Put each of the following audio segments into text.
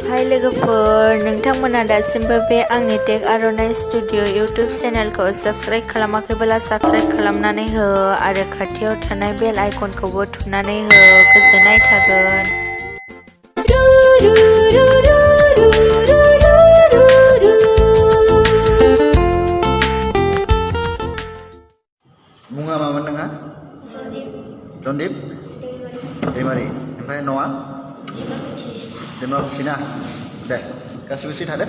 हाय लोगोफोर, नोंथांमोना दासिमबो बे आंनि टेक आर'नाइ स्टुडिअ इउटुब चेनेलखौ साबस्क्राइब खालामाखैब्ला साबस्क्राइब खालामनानै हो आरो खाथियाव थानाय बेल आइकनखौबो थुनानै हो। गोजोननाय थागोन। मुङा मामोन नोंहा? सन्दिप दैमारि। ओमफ्राय न'आ? दिमाकुसि ना? दे गासिबो सिट थादो।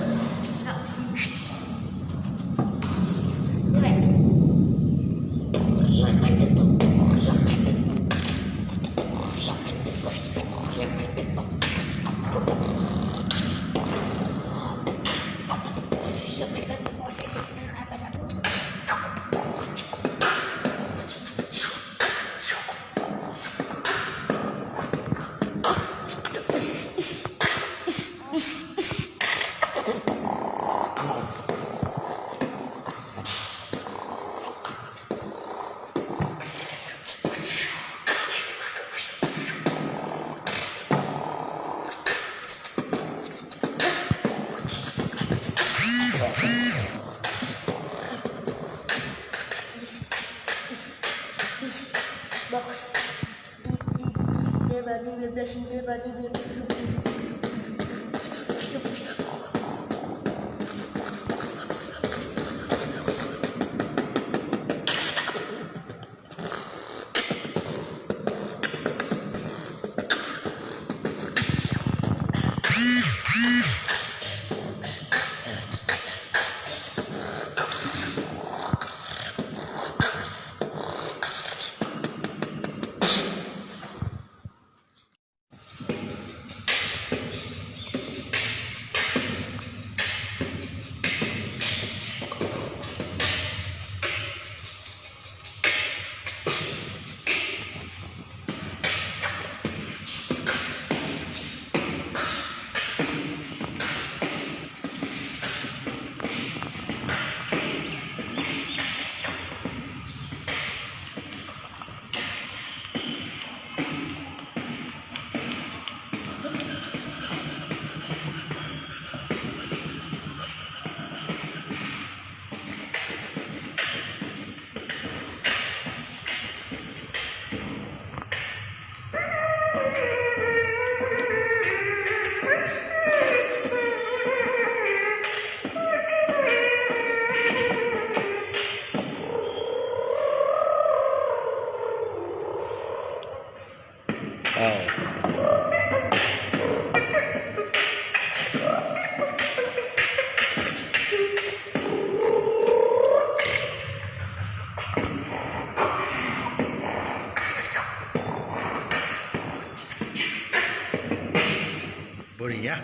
Boriya.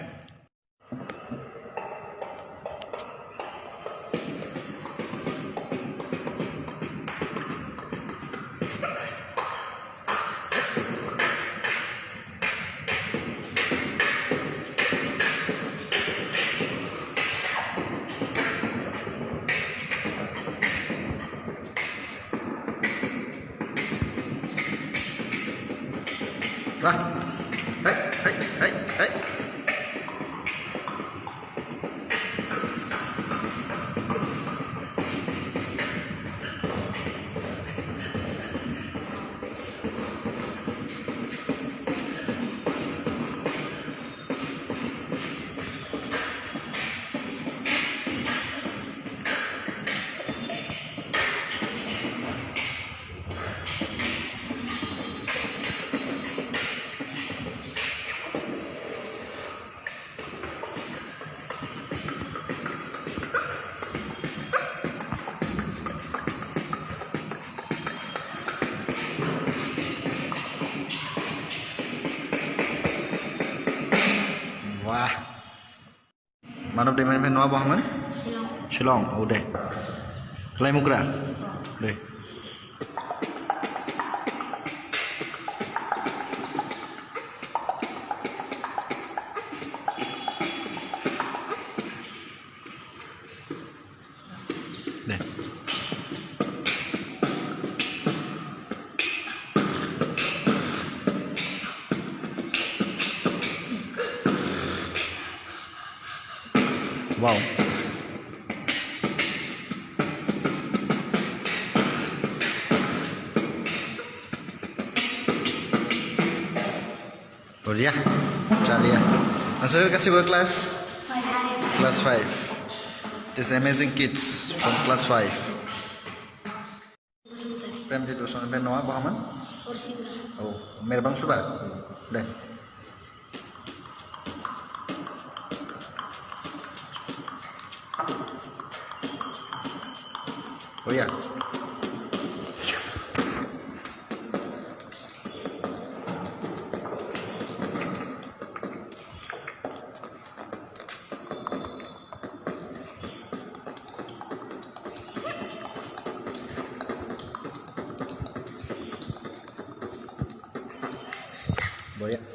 Wah, hai, hai, hai, hai. Wah, Manob Dwimary niफ्राय न'आ बहामोन? शिलं। औ दे। लाइमुग्रा दे। दे। Wow. Boleh ya? Cari ya. Masuk kasih buat kelas 5. This amazing kids from class 5. Pranjit Basumatary Noah Bahaman. Oh, merbang suba. Deh. Oh ya. Boleh.